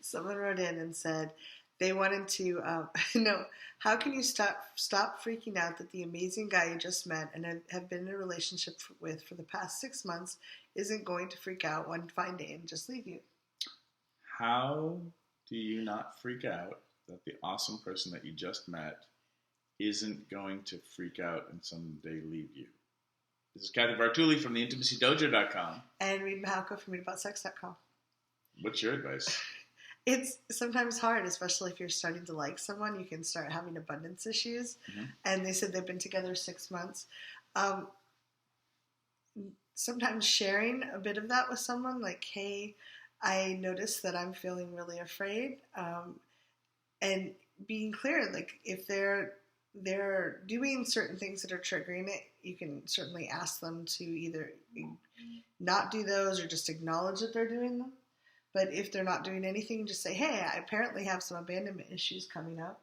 Someone wrote in and said they wanted to know, how can you stop freaking out that the amazing guy you just met and have been in a relationship with for the past 6 months isn't going to freak out one fine day and just leave you? How do you not freak out that the awesome person that you just met isn't going to freak out and someday leave you? This is Cathy Bartuli from the intimacydojo.com. And Reid from inaudible.Sex.com. What's your advice? It's sometimes hard, especially if you're starting to like someone. You can start having abundance issues. Mm-hmm. And they said they've been together 6 months. Sometimes sharing a bit of that with someone, like, hey, I noticed that I'm feeling really afraid. And being clear, like, if they're doing certain things that are triggering it, you can certainly ask them to either not do those or just acknowledge that they're doing them. But if they're not doing anything, just say, hey, I apparently have some abandonment issues coming up.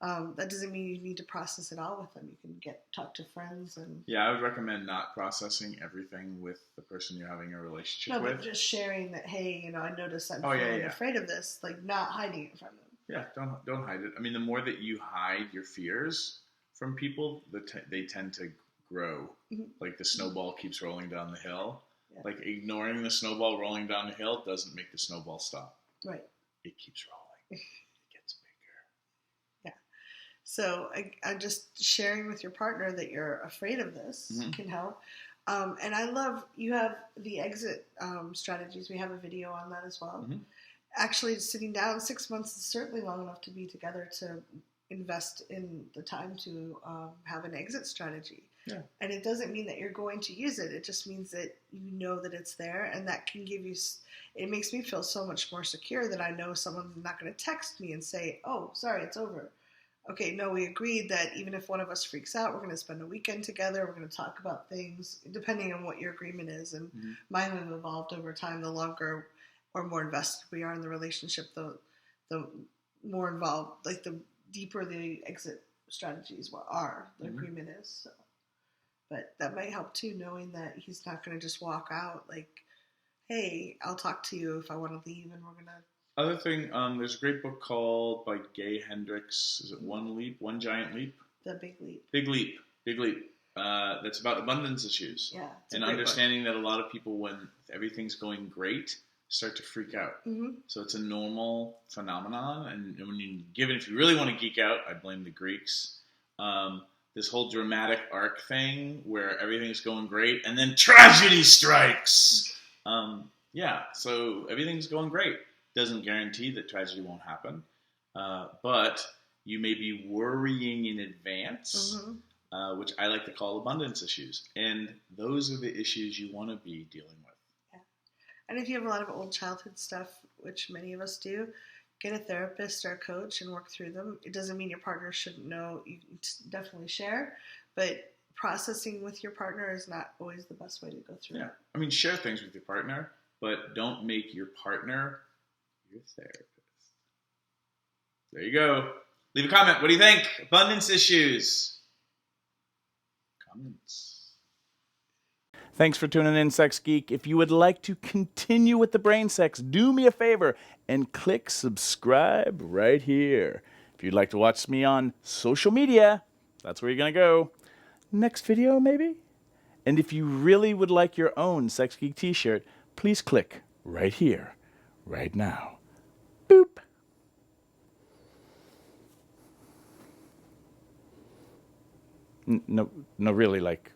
That doesn't mean you need to process it all with them. You can talk to friends. Yeah, I would recommend not processing everything with the person you're having a relationship with. No, but just sharing that, hey, I noticed I'm feeling afraid of this, like not hiding it from them. Yeah, don't hide it. I mean, the more that you hide your fears from people, they tend to grow. Mm-hmm. Like the snowball keeps rolling down the hill. Yeah. Like ignoring the snowball rolling down the hill doesn't make the snowball stop. Right. It keeps rolling. It gets bigger. Yeah. So I'm just sharing with your partner that you're afraid of this can help. And I love, you have the exit strategies. We have a video on that as well. Mm-hmm. Actually, sitting down 6 months is certainly long enough to be together to invest in the time to have an exit strategy. Yeah. And it doesn't mean that you're going to use it. It just means that you know that it's there, and that can give you, it makes me feel so much more secure that I know someone's not going to text me and say, oh, sorry, it's over. Okay, no, we agreed that even if one of us freaks out, we're going to spend a weekend together. We're going to talk about things, depending on what your agreement is. And mine have evolved over time. The longer or more invested we are in the relationship, the more involved, like the deeper the exit strategies are, the agreement is. So. But that might help too, knowing that he's not going to just walk out like, hey, I'll talk to you if I want to leave, and we're going to. Other thing, there's a great book called by Gay Hendricks. Is it One Giant Leap? The Big Leap. Big Leap. That's about abundance issues. Yeah. And understanding that a lot of people, when everything's going great, start to freak out. Mm-hmm. So it's a normal phenomenon. And when if you really want to geek out, I blame the Greeks. This whole dramatic arc thing where everything's going great and then tragedy strikes. So everything's going great. Doesn't guarantee that tragedy won't happen. But you may be worrying in advance, which I like to call abundance issues. And those are the issues you want to be dealing with. Yeah. And if you have a lot of old childhood stuff, which many of us do, get a therapist or a coach and work through them. It doesn't mean your partner shouldn't know. You can definitely share, but processing with your partner is not always the best way to go through it. I mean, share things with your partner, but don't make your partner your therapist. There you go. Leave a comment. What do you think? Abundance issues. Comments. Thanks for tuning in, Sex Geek. If you would like to continue with the brain sex, do me a favor and click subscribe right here. If you'd like to watch me on social media, that's where you're going to go. Next video, maybe? And if you really would like your own Sex Geek t-shirt, please click right here, right now. Boop. No, really, like...